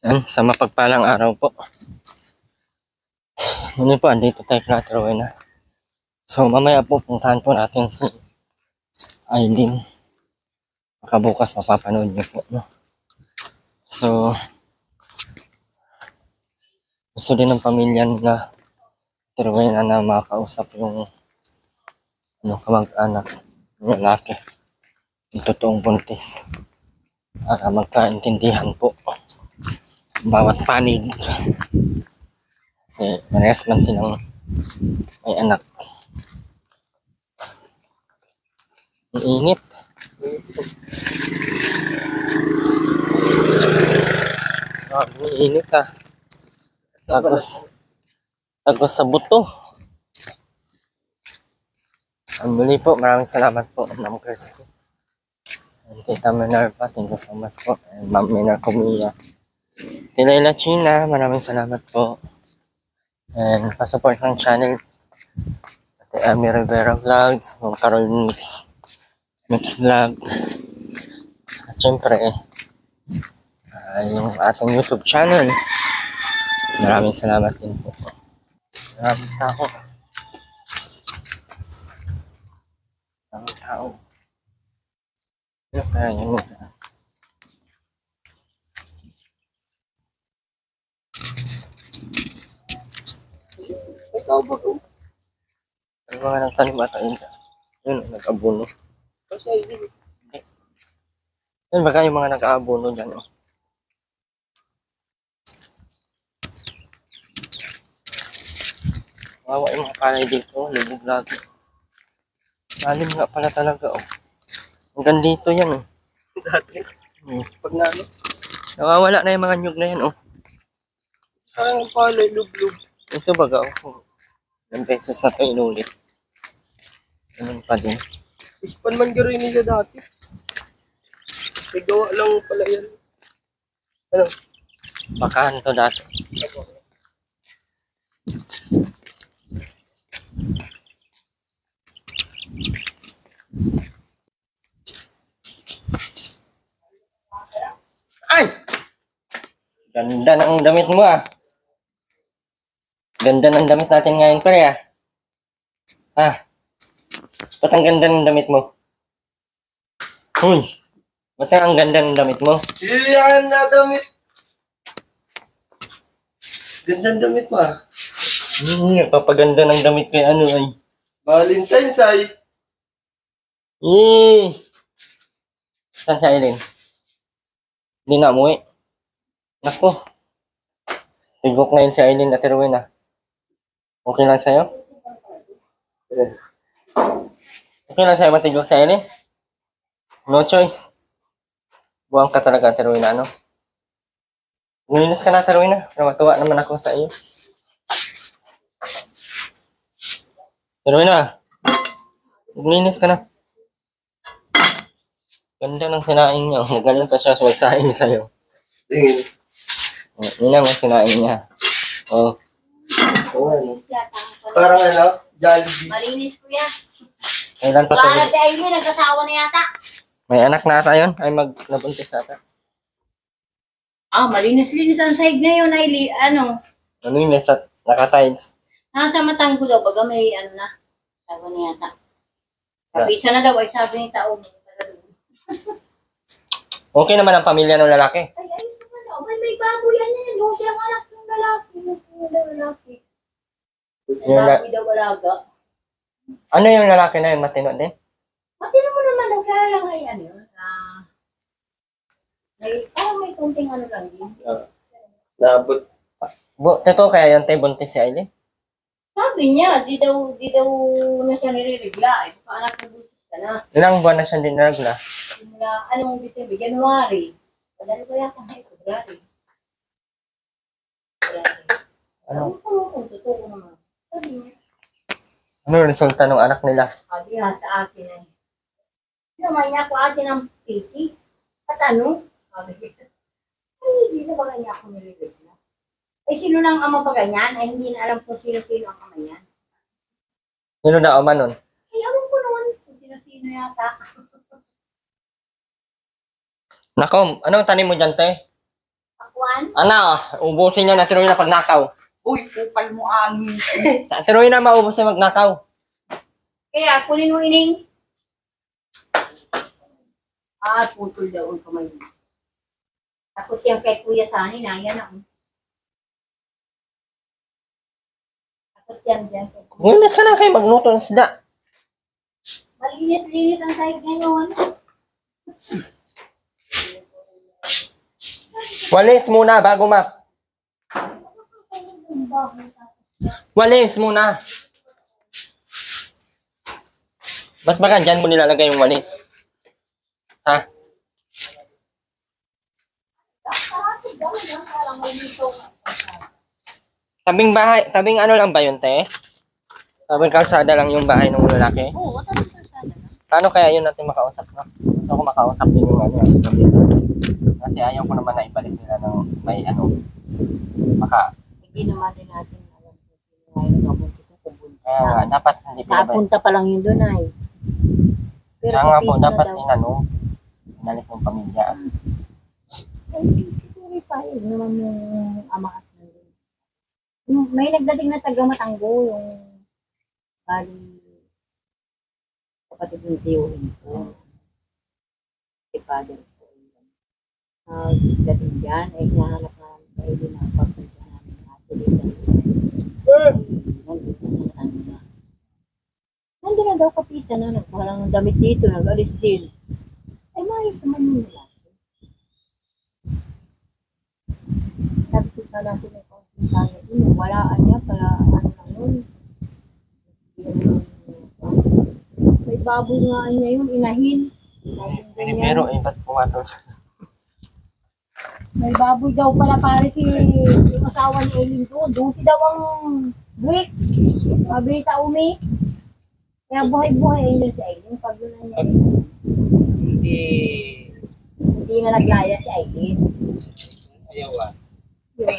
Sa mapagpalang araw po. Ngayon po, andito tayo kay Rowena. So, mamaya po, puntahan po natin si Aileen. Baka bukas mapapanood niyo po, no? So, gusto din ng pamilya na Rowena na makausap yung kamag-anak ng lalaki. Yung totoong buntis. Para magkaintindihan po bawat panig. Kasi parehas man silang may anak. Ang init. Ang init ah. Tapos sa buto. Ang muli po, maraming salamat po, Ma'am Christy. And Tita Minerva, thank you so much po. And Ma'am Minerva Mia. Tilayla China, maraming salamat po. And pasupport ng channel. Ate Ami Rivera Vlogs, Ma'am Carol Mix Vlog. At syempre, yung ating YouTube channel. Maraming salamat din po. Maraming tao. Maraming tao. Kaya yun. Ikaw ba ko? Ano mga nagtanim ata yun? Yun, nag-abono. Kasi yun. Yun, baka yung mga nag-aabono dyan. Oh. Wawa yung mga palay dito. Lubog lagi. Lalim nga pala talaga. Oh. Hanggang dito yan. Oh. Dati. Pag nawawala na yung mga nyug na yan. Oh. Sayang palay, lub-lub. Ito baga. Oh. Ilang beses na ito inulit. Ganun pa din. Ispan man gano'n niya dati. May gawa lang pala yan. Ano? Bakahan to dati. Ay! Ganda ng damit mo ah. Ganda ng damit natin ngayon pare ah. Ah. Ba't ang ganda ng damit mo? Uy. Ba't ang ganda ng damit mo? Yan na damit. Ganda ng damit mo ah. Papaganda ng damit kay ano ay. Valentine's ay. Saan si Aileen? Hindi na umuwi. Nako. Tigok na yun si Aileen at Rowena. Okay lang sa'yo? Okay lang sa'yo matigok si Aileen? No choice. Buwang ka talaga, Rowena, ano? Guminis ka na, Rowena. Matuwa naman ako sa iyo. Rowena, guminis ka na. Ganda ng sinaing niya. Magaling pa siya magsaing sa'yo. Tingin. Yun ang sinaing niya. Oh. Parang ano? Jollibee. Malinis ko yan. Kailan pa wala na si Aileen, nagkasawa na yata. May anak na ata yun? Ay nabuntis ata. Malinis-linis ang side na yun, Aileen. Ano? Malinis at naka-tiles. Nasa matang ko daw, baga may ano na. Sawa na yata. Isa na daw, ay sabi ni tao. Okay naman ang pamilya ng lalaki. Ay, may bago yan yan. Yung siyang anak ng lalaki. Lalaki daw walaga. Ano yung lalaki na yun? Matino din? Matino mo naman daw. Kaya lang ay ano yun. May kunting ano lang din. Nabot. Totoo kaya yung tayo buntis si Aileen? Sabi niya, di daw na siya nire-regla. Anak na busis ka na. Ilang buwan na siya din nagla? Anong December? January. Padalo ko yata ngayon, February. Ano kung totoo naman? Sabi niya. Ano resulta ng anak nila? Sabi nga sa akin eh. Naman niya ako atin ng titi. At ano? Sabi niya. Ay, hindi na ba kanya ako nire-regla? Eh, sino nang ama pa ganyan? Ay, hindi na alam kung sino-sino ang ama niyan. Sino na ama nun? Ay, alam ko naman kung sino-sino yata. Nako, anong tanim mo dyan, te? Pakwan. Saan? Ano, ubusin niya na tinuloy na pagnakaw. Uy, kupal mo amin. Tinuloy na maubos na magnakaw. Kaya, kunin mo ining. Putol daw ang kamay mo. Tapos yung kay Kuya Sani na, yan ako. Tapos yan, dyan. Lunes ka na kayo magluto ng isda. Malinis-linis ang sahig ngayon. Walis muna bago Walis muna. Ba't ba dyan mo nilalagay yung walis? Ha? Tabing ano lang ba yun, te? Tabing kalsada lang yung bahay ng lalaki? Oo, tabing kalsada na. Paano kaya yun natin makausap, no? Gusto ko makausap din yung ano. Kasi ayaw ko naman na ibalik nila ng may ano. Hindi naman din natin alam kung ngayon nabuntis kung buntis. Kaya nga, dapat hindi pinabalik. Napunta pa lang yun doon ay. Kaya nga po, papis na dapat daw. inalik yung pamilya. Ay, siguro pa yun naman yung ama at nanay. May nagdating na taga Matanggo, yung bali kapatid ng tiyuhin ko. Si father ko. Dating dyan, ay hinahanap namin kayo din ang pagpunta namin at tulitan. Nandun na daw kapisa na, nagpahalang ng damit dito, nag-alis din. Ay, maayos naman yung lalaki. Sabi ko pa natin yung konsultanya din, walaan niya para ano lang yun. May baboy nga niya yun, inahin. Pero ba't pumatol siya? May baboy daw pala pare si yung asawa ni Eileen doon. Doon si daw ang brick. Sabi sa umi. Kaya buhay-buhay ayun si Eileen. Pag yun na niya. Hindi na naglaya si Eileen. Ayaw Yun.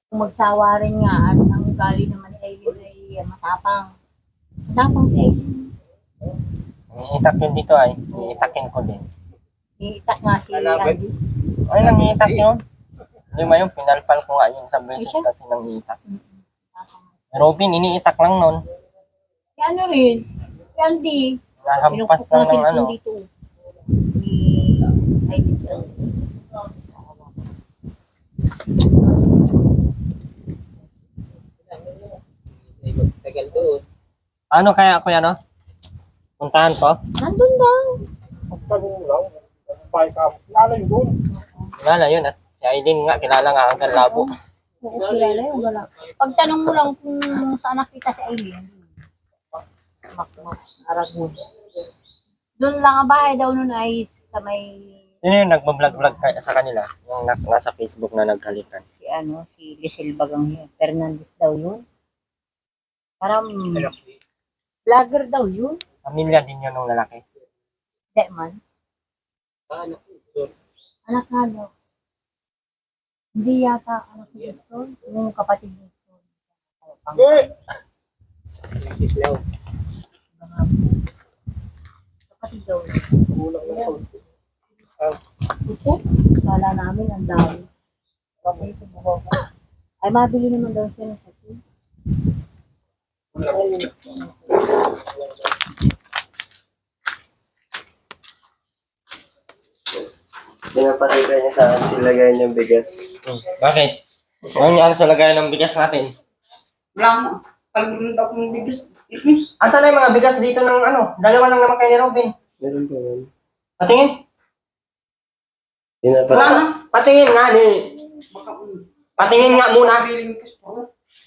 Kung magsawa rin nga at ang ugali naman ni Eileen ay matapang. Matapang si Eileen. Iitak yun dito ay. Iitakin ko din. Iitak nga si Andy. Ay, nang iitak yun. Hindi mo yung pinalpal ko nga yun sa beses kasi nang iitak. Robin, iniitak lang nun. Si ano rin? Si Andy. Nahampas lang ng ano. Dito. Ni Eileen. Tagal doon. Ano kaya ako yan, no? Puntahan ko? Nandun daw. Kilala yun, at si Aileen nga, kilala nga hanggang labo. Oo, kilala yun. Wala. Pagtanong mo lang kung saan nakita si Aileen. Aragon. Doon lang ang bahay daw nun ay sa may Sino yung nagbablog-vlog sa kanila? Yung nasa Facebook na nagkalikan. si Lisel Bagang Fernandez daw yun. Parang vlogger daw yun. Pamilya din yun ng lalaki. Hindi man. Anak. Anak nga daw. Hindi yata anak ni Gusto. Yung kapatid ni Gusto. Sislaw. Kapatid daw. Gusto? Kala namin ang dami. Ay, mabili naman daw siya ng sakin. Pinapakita niya sa akin silagay niyang bigas. Bakit? Ano yan sa lagayan ng bigas natin? Wala mo. Palagyan daw kong bigas. Asan na yung mga bigas dito ng ano? Dalawa lang naman kayo ni Robin. Meron pa man. Patingin. Wala na. Patingin nga ni. Baka Patingin nga muna. feeling ko sa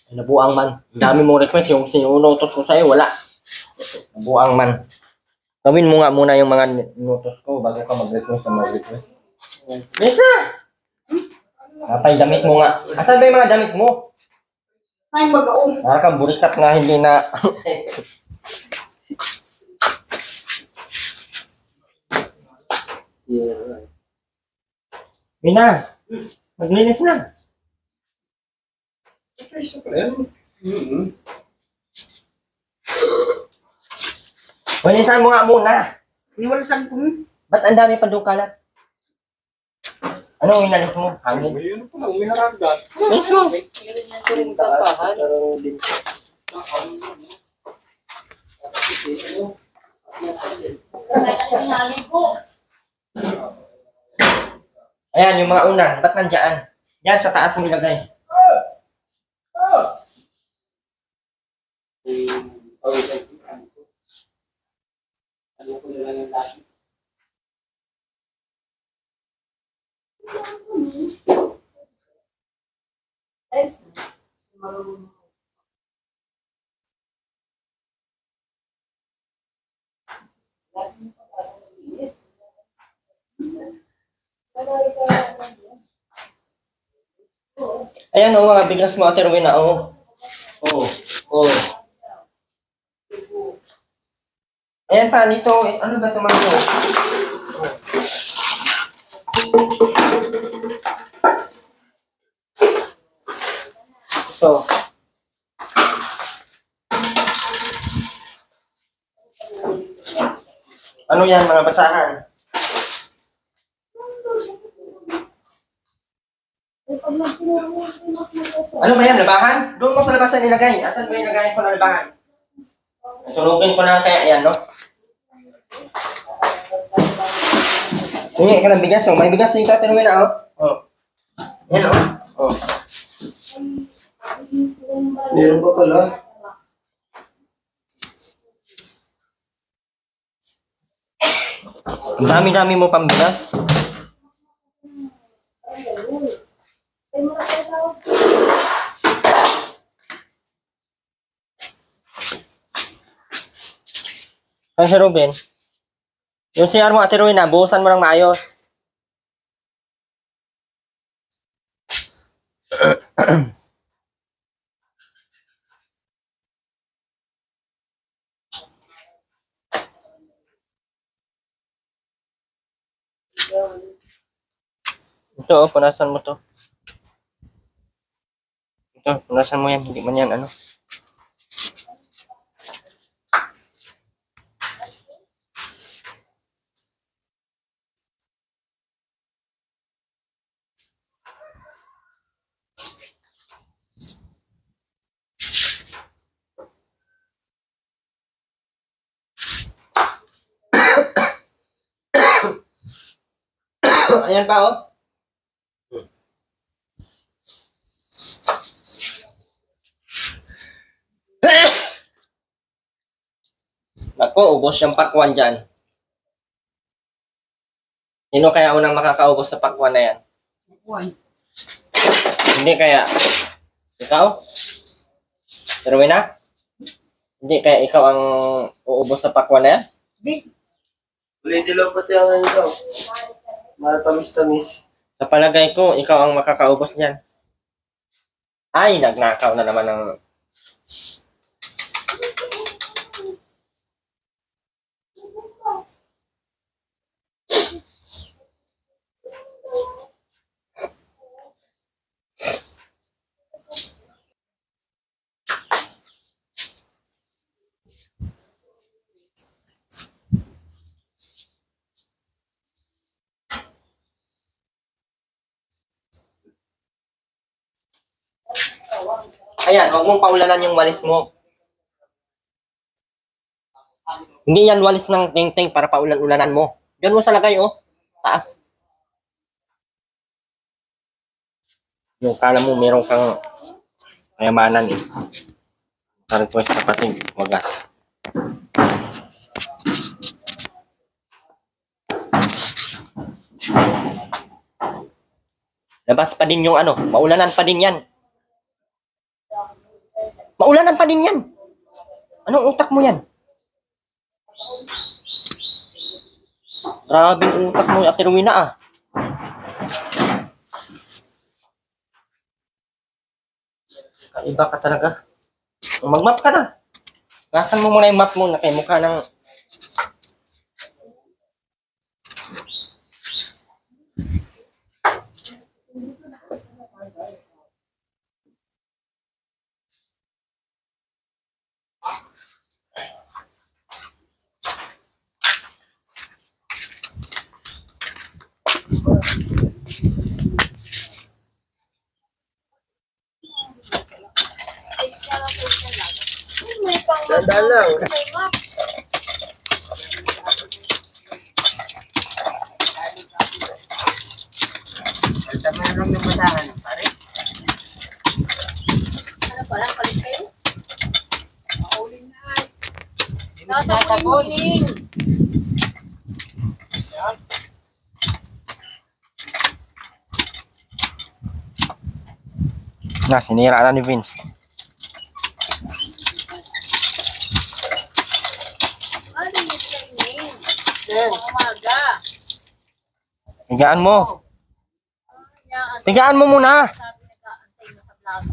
Ay, nabuang man. Ang dami mong request. Yung sinunotos ko sa'yo, wala. Nabuang man. Gawin mo nga muna yung mga notos ko bago ka mag-request sa mag-request. Lisa! Kapay, damit mo nga. Asan ba yung mga damit mo? Ay, mag-aong. Kang burikat nga hindi na... Yeah. Mina, maglinis na. Linisan mo nga muna. Iniwalasan ko. Ba't ang dami pa doon kalat? Ano inalis mo? Hangin? Yun pala, umiharagan. Inalis mo. Taas, parang din. Ayan, yung mga unan. Ba't nandiyan? Yan, sa taas mo ilagay. Ayan, oh, mga bigas mo, Ate Rowena, oh. Oh, oh. Ayan pa, nito, ano ba ito mga ito? Ito. Ano yan, mga basahan? Ano ba yan, labahan? Doon mo sa labasan nilagay. Asan ba yung lagayan ko na labahan? Sunugin ko na kaya yan, no? Hingi ka ng bigas, oh. May bigas dito, tinuwi na, oh. Oh. Yan, oh. Oh. Meron pa pala. Ang dami-dami mo pang bigas. Saan si Ruben? Yung CR mo, Ate Rowena, buhusan mo ng maayos. Ito, oh, punasan mo to. Ito, punasan mo yan. Hindi man yan, ano. Ayan pa, oh. Nako, ubos yung pakwan dyan. Sino kaya unang makakaubos sa pakwan na yan? Hindi kaya. Ikaw? Pero na? Hindi kaya ikaw ang uubos sa pakwan na yan? Ulitin lang pati ang ano daw. Matamis-tamis. Sa palagay ko, ikaw ang makakaubos niyan. Ay, nagnakaw na naman ng... Ayan, huwag mong paulanan yung walis mo. Hindi yan walis ng ting-ting para paulan-ulanan mo. Diyan mo sa lagay, oh. Taas. Yung kala mo, meron kang kayamanan, eh. Ka-request ka pati, wagas. Labas pa din yung ano, maulanan pa din yan. Maulanan pa din yan. Anong utak mo yan? Grabing utak mo, Ate Rowena, ah. Iba ka talaga. Mag-map ka na. Gasan mo muna yung map mo na kay mukha ng... pang Dahan-dahan lang. May map. Sama na lang ng basahan, pare. Ano pala, palit kayo? Mauling na. Tatapunin. Na, sinira na ni Vince. Ano yung training? Umaga. Tigaan mo. Yan. Tigaan mo muna. Sabi nag-aantay mo sa vlog niya.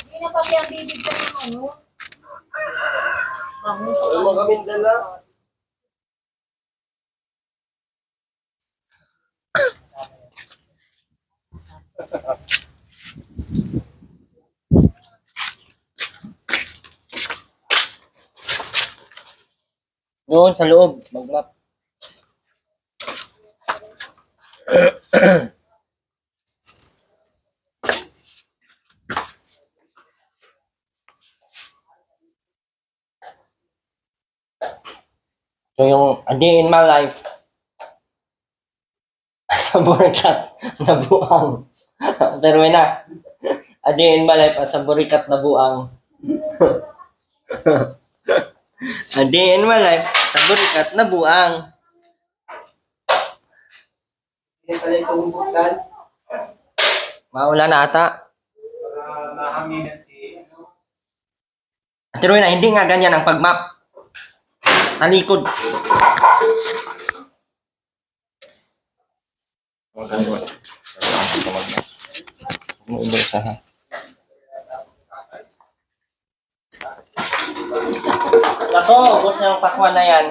Hindi na pati ang bibig ka ng ano. Ano mo kami dala? Doon sa loob. Mag-map. So yung A Day in My Life sa burikat na buang. Pero na. A Day in My Life sa burikat na buang. A Day in My Life sa burikat na buang. Hindi pala itong buksan. Maula na ata. Para mahanginan si... Pero na, hindi nga ganyan ang pag-map. Talikod. Ako, ubos na yung pakwan na yan.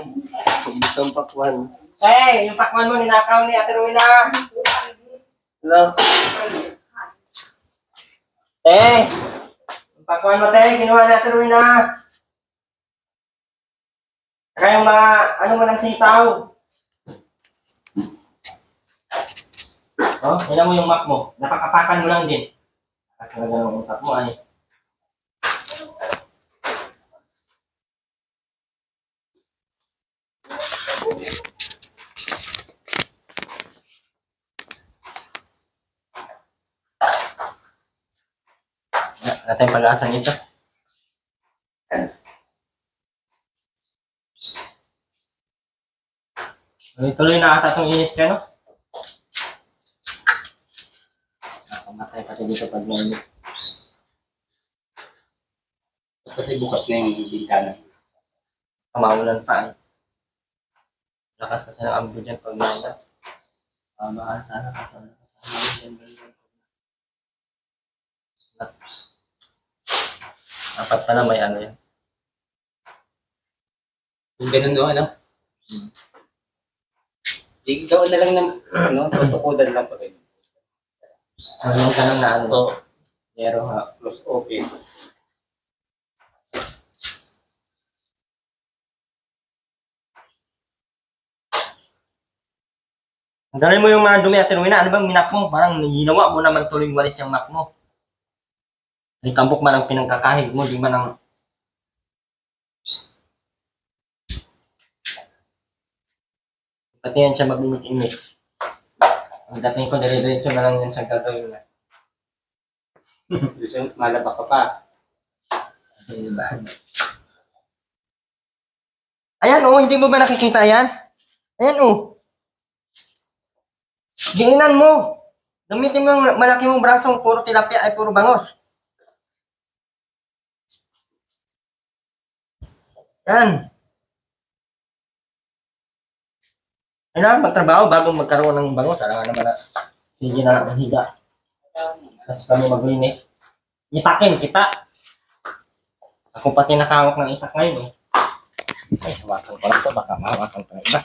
Isang pakwan. Hey, yung pakwan mo, ninakaw ni Ate Ruina. Hello? Yung pakwan mo, kinuha ni Ate Ruina. Saka yung mga, ano mo ng sitaw. Oh, tingnan mo yung map mo. Napakapakan mo lang din. Kasi na ng utak mo ay. Natin pag-asa nito. Tuloy na ata itong init ka, no? Nakamatay pati dito pag mainit. Kasi bukas na yung bintana. Maulan pa eh. Lakas kasi ng ambyo dyan pag mainit. Mahal sana kasi. Dapat pala may ano yan. Yung ganun no, ano? Ikaw na lang ng, ano, tutukudan lang pa rin. Marunong ka lang na ano. Oo. Pero ha. Plus okay. Ang galing mo yung mga dumi at tinuwi na. Ano bang minap mo? Parang ginawa mo naman tuloy walis yung map mo. Di tampok man ang pinangkakahig mo. Di man ang... Pati yan siya mag-imit-imit. Ang dating ko, dire-diretso na lang yan sa gagawin na. Gusto malaba ka pa. Diba? Ayan oh, hindi mo ba nakikita yan? Ayan oh. Diinan mo. Gamitin mo yung malaki mong brasong puro tilapia ay puro bangos. Yan. Kailangan magtrabaho bago magkaroon ng bangos. Alam nga naman na sige na lang ang higa. Tapos kami maglinis. Itakin kita. Ako pati nakahawak ng itak ngayon eh. Ay, hawakan ko lang ito. Baka mahawakan ko na iba.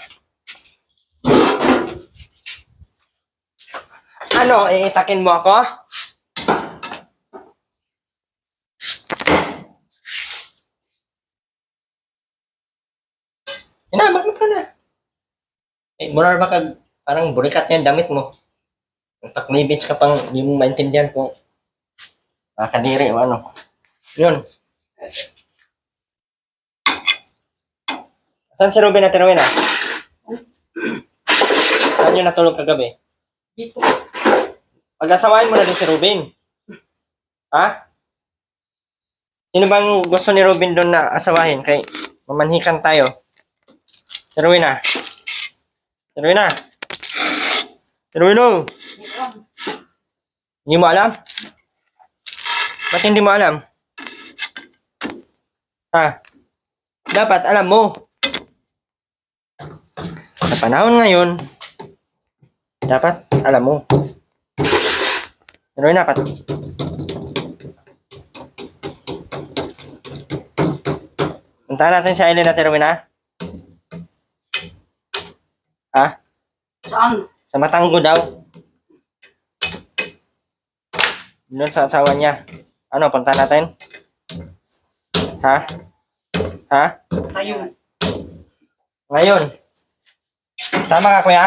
Ano, iitakin mo ako? Magluto ka na. Eh, mura ba kag parang burikat yan damit mo. Paklibits ka pang hindi mo maintindihan kung kadiri o ano. Yun. Saan si Ruben at Rowena? Saan yun natulog kagabi? Dito. Pag-asawain mo na din si Ruben. Ha? Sino bang gusto ni Ruben doon na asawahin? Kay mamanhikan tayo. Si Rowena. Si Rowena. Si Rowena. Hindi mo alam? Ba't hindi mo alam? Ha? Dapat alam mo. Sa panahon ngayon, dapat alam mo. Pero dapat. Puntahan natin si Aileen at Rowena. Ha? Saan? Sa Matanggo daw. Doon sa asawa niya. Ano, puntahan natin? Ha? Ha? Kayo. Ngayon. Tama ka, kuya?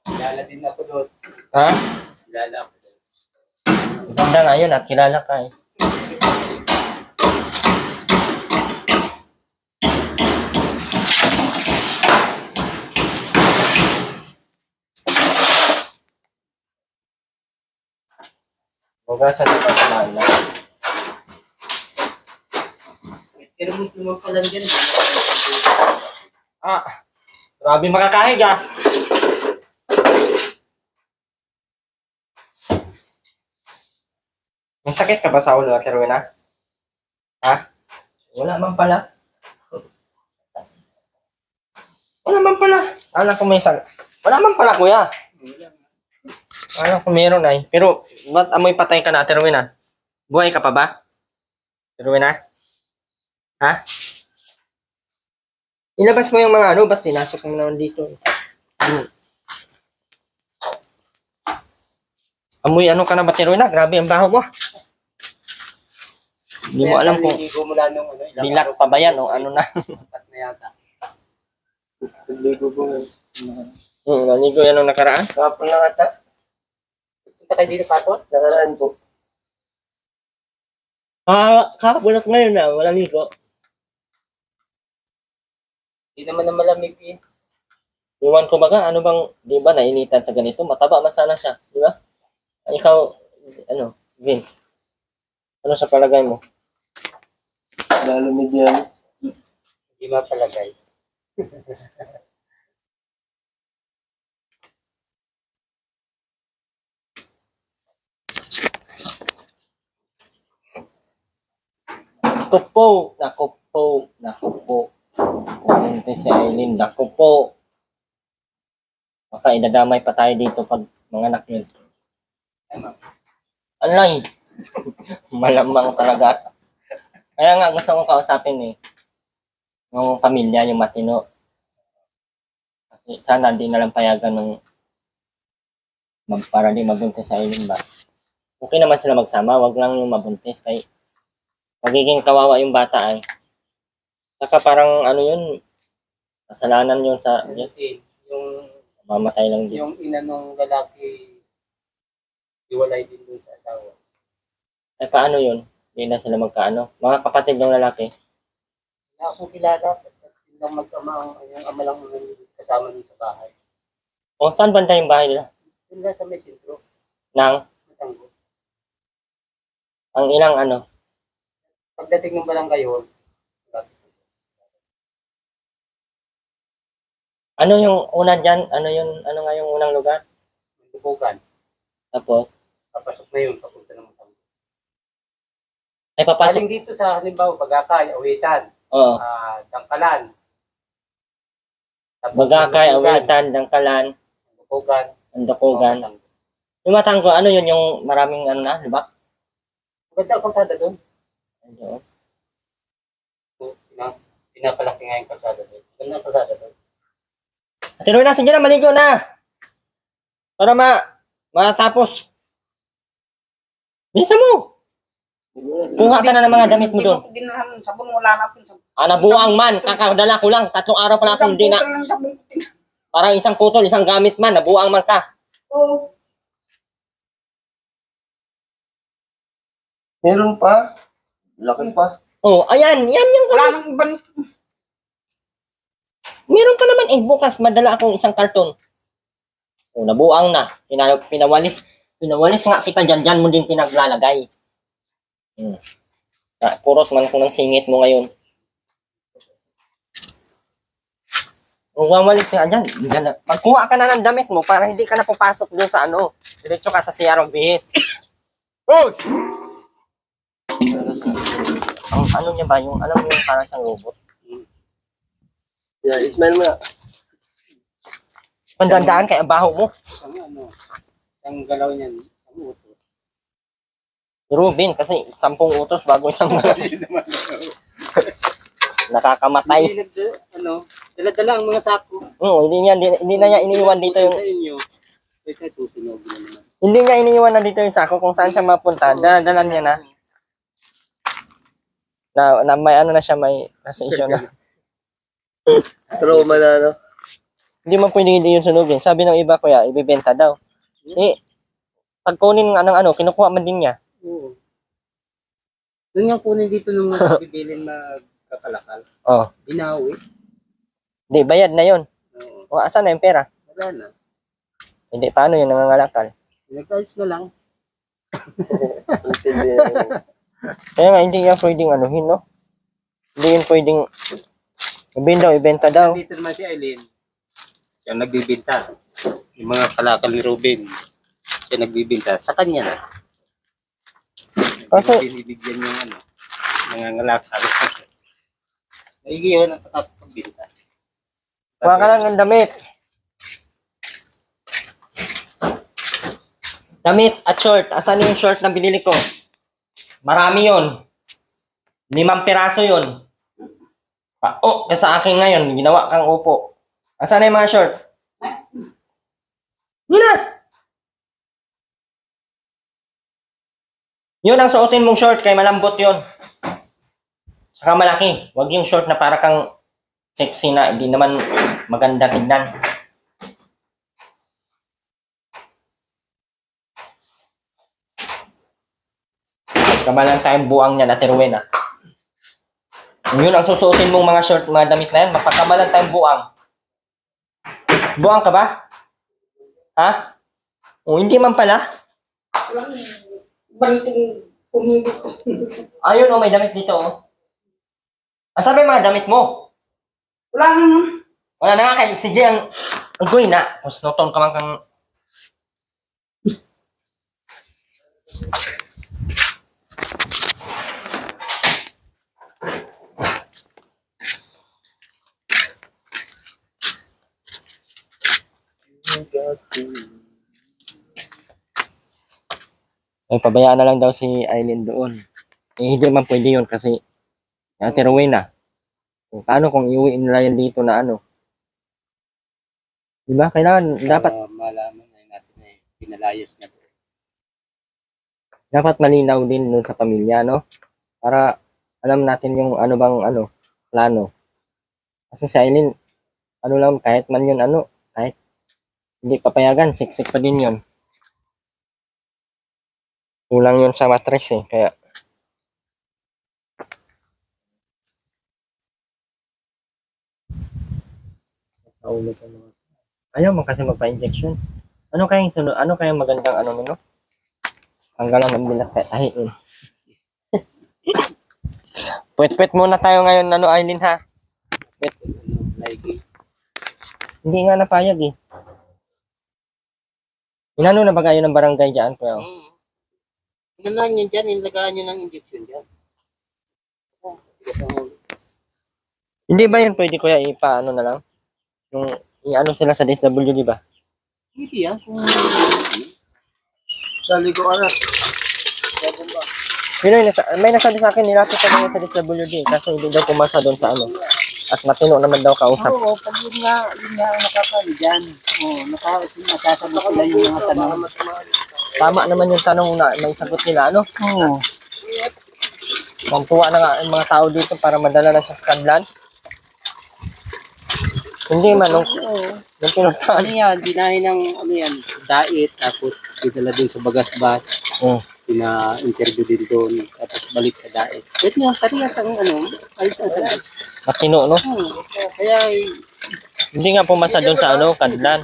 Kilala din ako doon. Ha? Kilala ako doon. Ganda ngayon at kilala ka eh. Hugasan na pagkalaan na. Pero mas naman pala dyan. Grabe makakahig ah. May sakit ka ba sa ulo, Ate Rowena? Ha? Wala man pala. Wala man pala. Alam ko may sakit. Wala man pala, kuya. Alam ko meron ay. Pero, ba't amoy patay ka na, Ate Rowena? Buhay ka pa ba? Ate Rowena? Ha? Ilabas mo yung mga ano, ba't pinasok mo naman dito? Amoy ano ka na ba, Ate Rowena? Grabe ang baho mo. Hindi mo alam kung Naliligo mula nung ano, ilang bilak pa ba yan o ano na. at na yata. Ligo ko. Naligo yan nung nakaraan. Kapon lang ata. Punta kayo dito, Patot? Nakaraan po. Kahapon at ngayon na, walang ligo. Hindi naman na malamig eh. Iwan ko baga, ano bang, di ba, nainitan sa ganito? Mataba man sana siya, di ba? Ikaw, ano, Vince, ano sa palagay mo? Lalamig yan. Hindi mapalagay. Naku po, naku po, naku po. Pumunti si Aileen, naku po. Baka idadamay pa tayo dito pag mga anak yun. Alay! Malamang talaga. Kaya nga gusto kong kausapin eh. Yung pamilya, yung matino. Kasi sana di nalang payagan nung para di mabuntis sa Aileen ba. Okay naman sila magsama, wag lang yung mabuntis kay magiging kawawa yung bata ay. Saka parang ano yun, kasalanan yun sa yes, Kasi yung mamatay lang din. yung ina nung lalaki iwalay din dun sa asawa. Eh paano yun? Hindi na sila magkaano. Mga kapatid ng lalaki. Wala akong kilala. Basta silang magkama yung ama lang ang kasama nun sa bahay. O saan banda yung bahay nila? Yun lang sa may sentro. Nang Matanggo. ang ilang ano? Pagdating ng barangay hall, Ano yung una dyan? Ano nga yung unang lugar? Tubugan. Tapos, Papasok na yun, papunta ng Matanggo. ay papasok. Galing dito sa halimbawa, Bagakay, Awitan, Oo. Dangkalan. Tapos Bagakay, Tubugan, Awitan, Dangkalan, Tubugan, Andakugan. Matanggo. Yung Matanggo, ano yun yung maraming ano na, di ba? Maganda ang kalsada doon. Ayun. Pinapalaki nga yung kalsada doon. Ganda ang kalsada doon. Ate Rowena, sige na, maligo na. Para matapos. Bilisan mo. Kuha ka na ng mga damit mo doon. Hindi mo dinalahan ng sabon, wala na akong sabon. Nabuang man, kakadala ko lang. 3 araw pa lang akong hindi na. Isang putol ng sabon. Parang isang putol, isang gamit man. Nabuang man ka. Oo. Meron pa. Laki pa. Oh, ayan. Yan yung Wala nang ibang... Meron pa naman bukas madala akong isang karton. Oh, nabuang na. Pinawalis nga kita dyan mo din pinaglalagay. Puros man ko ng singit mo ngayon. Kung wawalis nga dyan, pagkuha ka na ng damit mo para hindi ka na pupasok dun sa diretso ka sa CR of BS. Oh! Ang niya ba, yung alam mo yung parang siyang robot? Yeah, smell mo na. Pandandaan kay ang baho mo. Ang galaw niyan. Ang uto. Ruben, kasi 10 utos bago isang nakakamatay. Dala-dala ang mga sako. Hindi na niya iniiwan dito yung... Sa inyo. Ito susunog na naman. Hindi niya iniiwan na dito yung sako kung saan siya mapunta. Dala niya na. Na may na siya, may nasa issue na. Trauma na, Hindi man pwede yun sunugin. Sabi ng iba, kuya, ibibenta daw. Pag kunin ng kinukuha man din niya. Oo. Doon yung kunin dito ng mga bibilin na kakalakal. Oh. Binawi. Hindi, bayad na yun. Oo. O, asan na yung pera? Wala na. Hindi, paano yun, nangangalakal? Nag-ayos na lang. Kaya nga, hindi nga pwedeng no? Hindi yun pwedeng ibenta daw. Dito naman si Eileen. Siya nagbibinta. Yung mga kalakal ni Ruben. Siya nagbibinta. Sa kanya na. Kasi, Binibigyan yung nangangalakal. Naigiwan ang pagbinta. kuha ka lang ng damit. Damit at short. Asan yung short na binili ko? Marami yun. 5 piraso yun. Sa akin ngayon, ginawa kang upo. Asan na yung mga short? Yun na. Yun ang suotin mong short kay malambot yun. Saka malaki. Huwag yung short na para kang sexy na. Hindi naman maganda tignan. Kamalang tayong buang niya na Terwin ah. Yun ang susuotin mong mga short, mga damit na yan. Mapakamalan tayong buang. Buang ka ba? Ha? O, hindi man pala. Ayun may damit dito Sabi yung mga damit mo? Wala na. Wala na nga kayo. Sige, agoy na. Tapos noton ka man kang... Ay, pabayaan na lang daw si Eileen doon. Hindi man pwede yun kasi Ate Rowena. Paano kung iuwiin nila yan dito na Diba? Kailangan, dapat malaman na natin na pinalayos na doon. Dapat malinaw din nun sa pamilya, no? Para alam natin yung plano. Kasi si Eileen, lang, kahit man yun, kahit hindi papayagan, siksik pa din yun. Kulang yun sa mattress kaya ayaw mo kasi magpa-injection. Ano kayang sunod? Ano kayang magandang no? Tanggalan ng bilat tahiin. Pwet-pwet muna tayo ngayon, Eileen ha? Pwet. Hindi nga napayag Inano na ba kayo ng barangay dyan? Kuya? Inanahan nyo dyan, inalagaan nyo ng injection dyan. Hindi ba yun pwede kuya ipaano na lang? Yung sila sa DSWD ba? Hindi Dali ko May nasabi sa akin, nilapit sa kanya sa DSWD kaso hindi daw pumasa doon sa At matino naman daw kausap. Oo, pag yun nga ang nakakali dyan. Nakasagot sila yung mga tanong. Tama naman yung tanong na may sagot nila, Oo. Magtuwa na nga ang mga tao dito para madala na sa Kadlan. Hindi man, nung pinuntahan. Ano yan, dinahin ng ano yan, diet, tapos dinala dun sa Bagasbas, Hmm. pina-interview din doon, tapos balik sa diet. Ito yung parehas ang ano, ayos ang sagot. Matino, no? Kaya Hindi nga pumasa doon sa ano, Kadlan.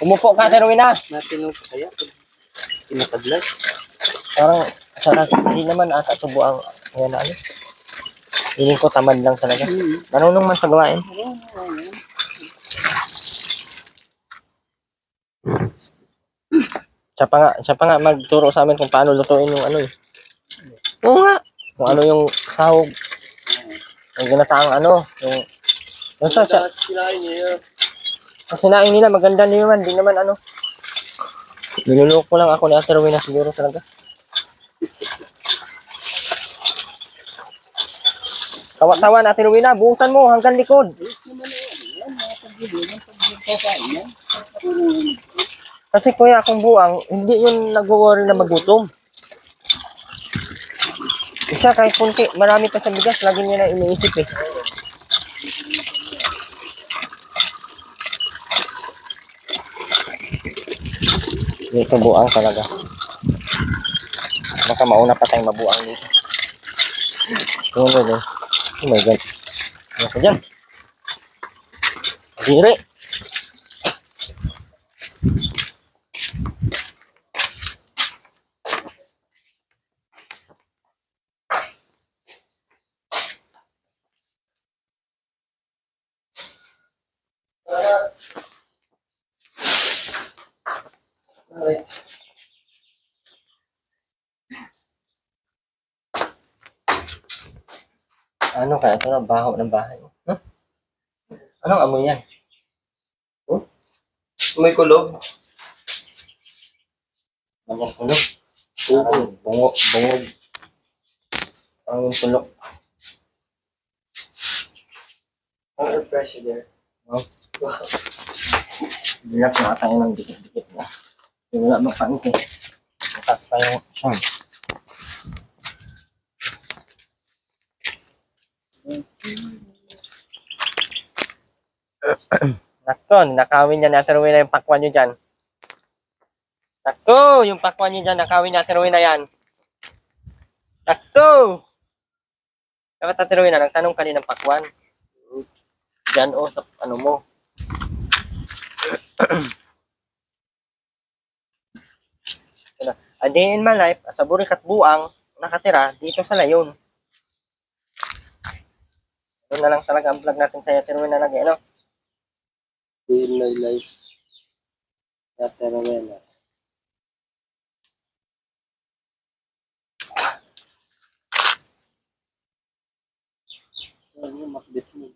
Umupo ka, Terwina. natin pa kaya, pinataglag. Parang sarap, hindi naman ata subo ang ayan na ano. Feeling ko tamad lang talaga. Marunong man sa gawain. Siya pa nga magturo sa amin kung paano lutuin yung ano eh. Oo nga. Kung ano yung sahog. Yung ginataang ano. Yung sa Sinain niya. ang sinaing nila, maganda din naman. Di naman ano. Niluloko lang ako ni Ate Rowena siguro talaga. Tawa-tawa na Ate Rowena, buhusan mo hanggang likod. Kasi kuya, akong buang, hindi yun nag-worry na magutom. Isa kahit kunti, marami pa sa bigas, lagi niya na iniisip eh. Dito buang talaga. Baka mauna pa tayong mabuang dito. Ano. Oh my God. Ano ka dyan? Diri. Ano kaya ito na baho ng bahay? Huh? Anong amoy yan? May kulob. Anong kulog? Parang bungog. Parang yung tulok. Ang air pressure there. Bilap na tayo ng dikit-dikit na. Wala mapangke. Matas pa yung siyang. Nakto, nakawin niya na Rowena yung pakwan niyo dyan. Nakto, yung pakwan niyo dyan, nakawin niya Rowena yan. Nakto! Dapat Ate Rowena, nagtanong ka din ng pakwan. Dyan o, sa ano mo. A day in my life, sa burik at buang, nakatira dito sa Layon. Doon na lang talaga ang vlog natin sa Ate Rowena lagi, ano? In my life. Ate Rowena. Ano yung makbit mo?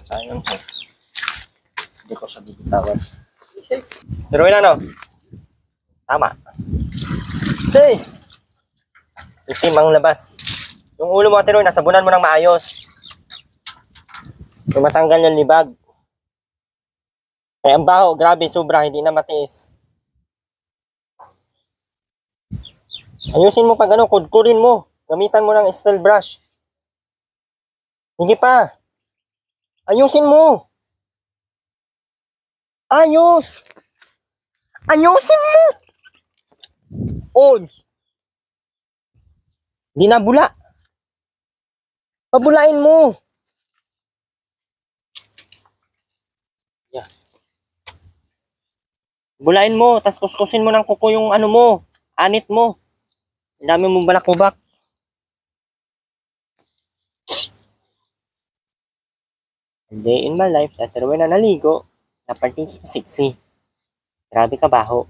Sayang po. Hindi ko siya bibitawan. Ate Rowena, no? Tama. Sis! Itim ang labas. Yung ulo mo, Ate Rowena, sabunan mo ng maayos. Yung matanggal yung libag. Kaya ang baho, grabe, sobra, hindi na matiis. Ayusin mo pag ano, kudkurin mo. Gamitan mo ng steel brush. Hindi pa. Ayusin mo. Ayos. Ayusin mo. Oy. Di na bula. Pabulain mo. Yeah. Bulain mo, tas kuskusin mo ng kuko yung ano mo, anit mo. Ang dami mong balakubak. A day in my life, sa Ate Rowena naligo, napanting kita sexy. Grabe ka baho.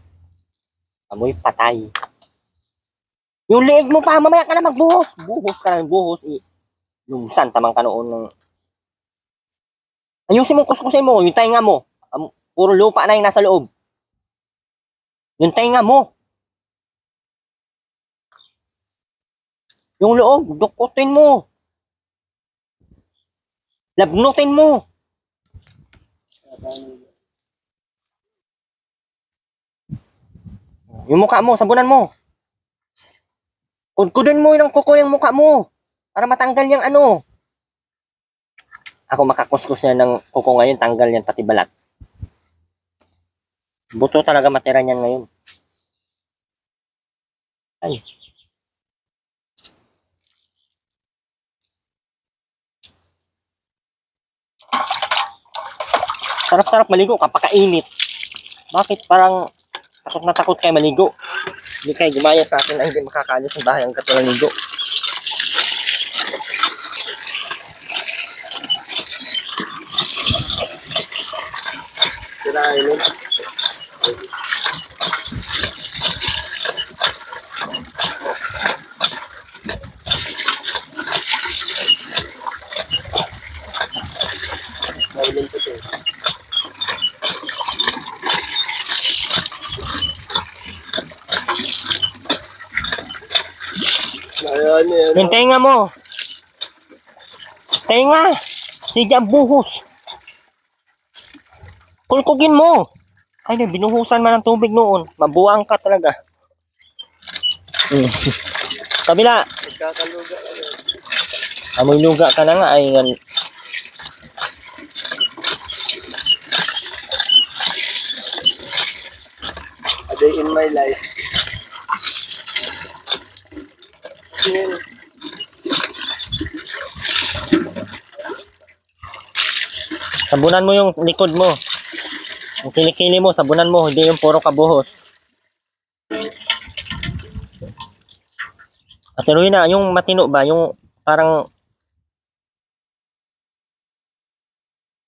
Amoy patay. Yung leeg mo pa, mamaya ka na magbuhos. Buhos ka na, buhos. Lumsan, tamang ka noon ng... Ayusin mo, kuskusin mo, yung tainga mo. Puro lupa na yung nasa loob. Yung tainga mo. Yung loob, dukutin mo. Labnutin mo. Yung mukha mo, sabunan mo. Kudkudin mo yung kuko yung mukha mo. Para matanggal yung ano. Ako makakuskus yan ng kuko ngayon, tanggal yan pati balat. Buto talaga matira niyan ngayon. Ay. Sarap-sarap maligo kapag kainit. Bakit parang takot na takot kayo maligo? Hindi kayo gumaya sa akin na hindi makakalis sa bahay ang katulang ligo. Sirain yun. Maulin po ito. Ayan, ayan. Yung tenga mo. Tenga. Sige ang buhos. Kulkugin mo. Ay, binuhusan man ng tubig noon. Mabuang ka talaga. Kabila. Nagkakaluga. Amoy luga ka na nga. Ay, A day in my life. Yan. sabunan mo yung likod mo. Yung kilikili mo, sabunan mo. Hindi yung puro kabuhos. At na, yung matino ba? Yung parang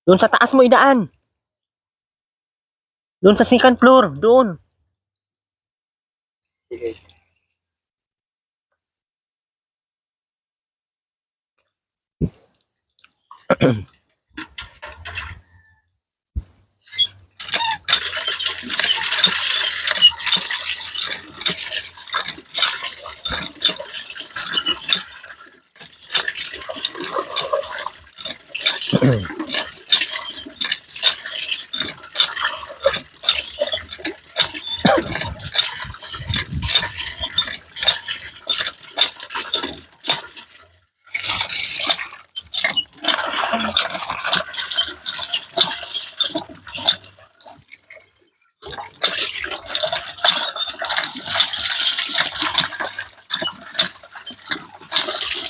doon sa taas mo idaan. Doon sa second floor. Doon. Sige.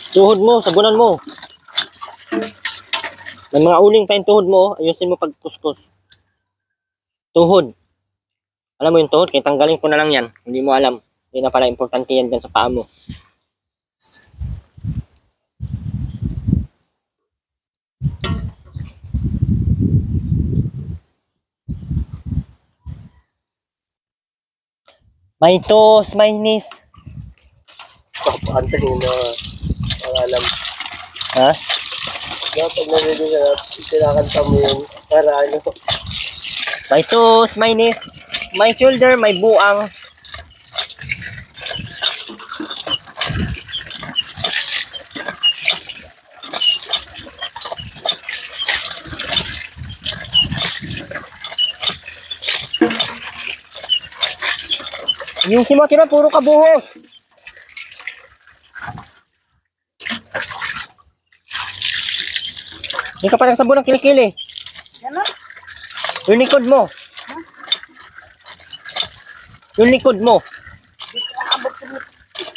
Tuhod mo, sabunan mo. May mga uling pa yung tuhod mo, ayusin mo pagkuskus. Tuhod. Alam mo yung tuhod, kaya tanggalin ko na lang yan. Hindi mo alam. Hindi na pala importante yan dyan sa paa mo. May tos, may nis. Papaantahin na pangalan. Ha? Kaya pag narinig ka, kinakanta mo yun. Para ano. May tos, may nis. May shoulder, may buang. Yung si Makira, puro kabuhos. Hindi ka parang sabon ng kilikili. Ano? Yung likod mo. Yung likod mo.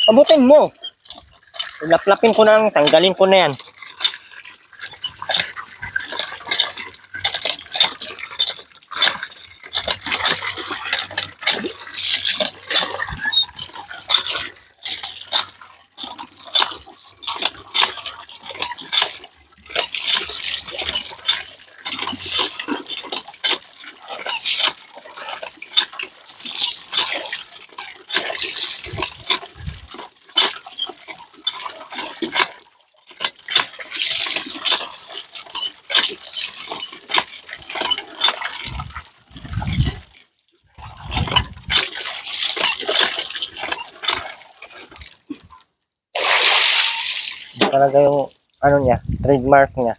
Abutin mo. Laplapin ko na, tanggalin ko na yan. Talaga yung ano niya, trademark niya.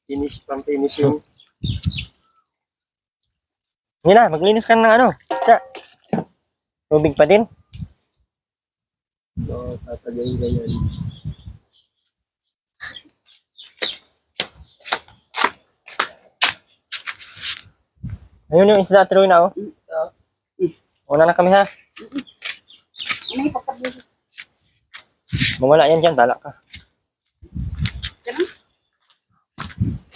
Finish, pang finishing. Hindi na, maglinis ka na ng ano. Isda. Tubig pa din. Oo, tatagayin na yan. Ayun yung isda, tuloy na oh. Una na kami ha. Ano yung pagkabili? Mawala yan dyan, tala ka.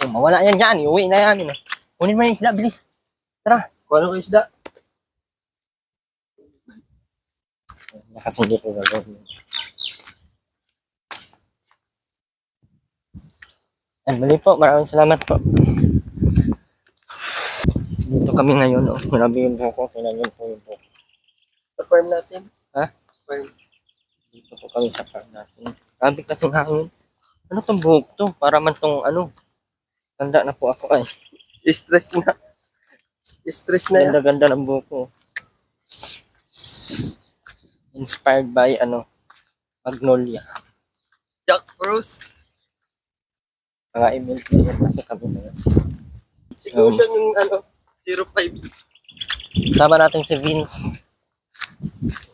Oh, mawala yan dyan, iuwi na yan. Kunin mo yung isda, bilis. Tara. Kung ano ko isda? Kasi hindi ko gagawin. And muli po, maraming salamat po. Dito kami ngayon, oh. Grabe yung buko, kailangan po yung buko. Sa farm natin. Ha? Farm. Dito po kami sa farm natin. Grabe kasing hangin. Ano tong buhok to? Para man tong ano. Tanda na po ako ay. Stress na. Stress na yan. Ganda-ganda ng buko. Inspired by ano, Magnolia. Jack Bruce. Mga email player kasi kami na yun. Siguro siya yung ano, 05. Tama natin si Vince.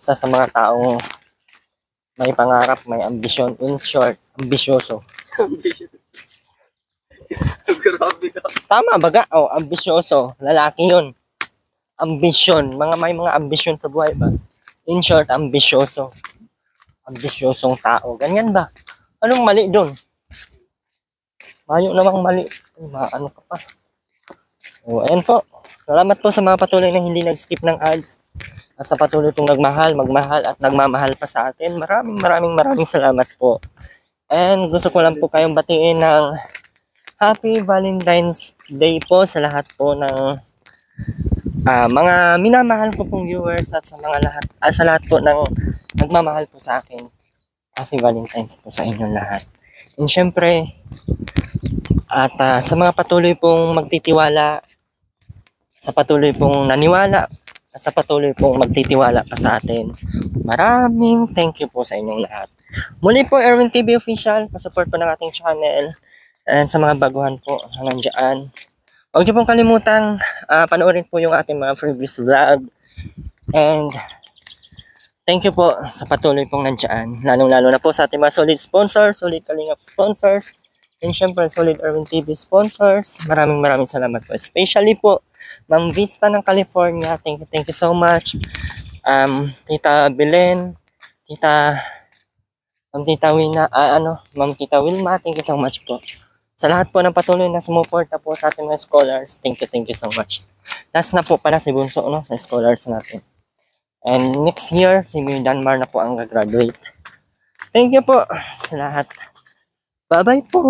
Isa sa mga taong may pangarap, may ambisyon. In short, ambisyoso. Grabe ka. Tama baga? Oh, ambisyoso. Lalaki yun. Ambisyon. May mga ambisyon sa buhay ba? In short, ambisyoso. Ambisyosong tao. Ganyan ba? Anong mali doon? Mayo namang mali. Ay, ano ka pa? O, ayan po. Salamat po sa mga patuloy na hindi nag-skip ng ads. At sa patuloy pong magmahal at nagmamahal pa sa atin. Maraming salamat po. And gusto ko lang po kayong batiin ng Happy Valentine's Day po sa lahat po ng mga minamahal ko pong viewers at sa lahat po ng nagmamahal po sa akin. Happy Valentine's po sa inyong lahat. And syempre, at sa mga patuloy pong magtitiwala, sa patuloy pong naniwala, at sa patuloy pong magtitiwala pa sa atin, maraming thank you po sa inyong lahat. Muli po, Erwin TV Official, pasupport po ng ating channel. And sa mga baguhan po nandiyan, huwag niyo pong kalimutang panoorin po yung ating mga previous vlog. And thank you po sa patuloy pong nandiyan. Lalong-lalo na po sa ating mga solid sponsors, solid Kalingap sponsors, and syempre solid Erwin TV sponsors. Maraming salamat po. Especially po, Ma'am Vista ng California. Thank you so much. Tita Belen, Ma'am Tita Wilma, thank you so much po. Sa lahat po ng patuloy na sumuporta po sa ating mga scholars, thank you so much. Last na po pala si Bunso, no, sa scholars natin. And next year, si Mir Danmar na po ang gagraduate. Thank you po sa lahat. Bye-bye po.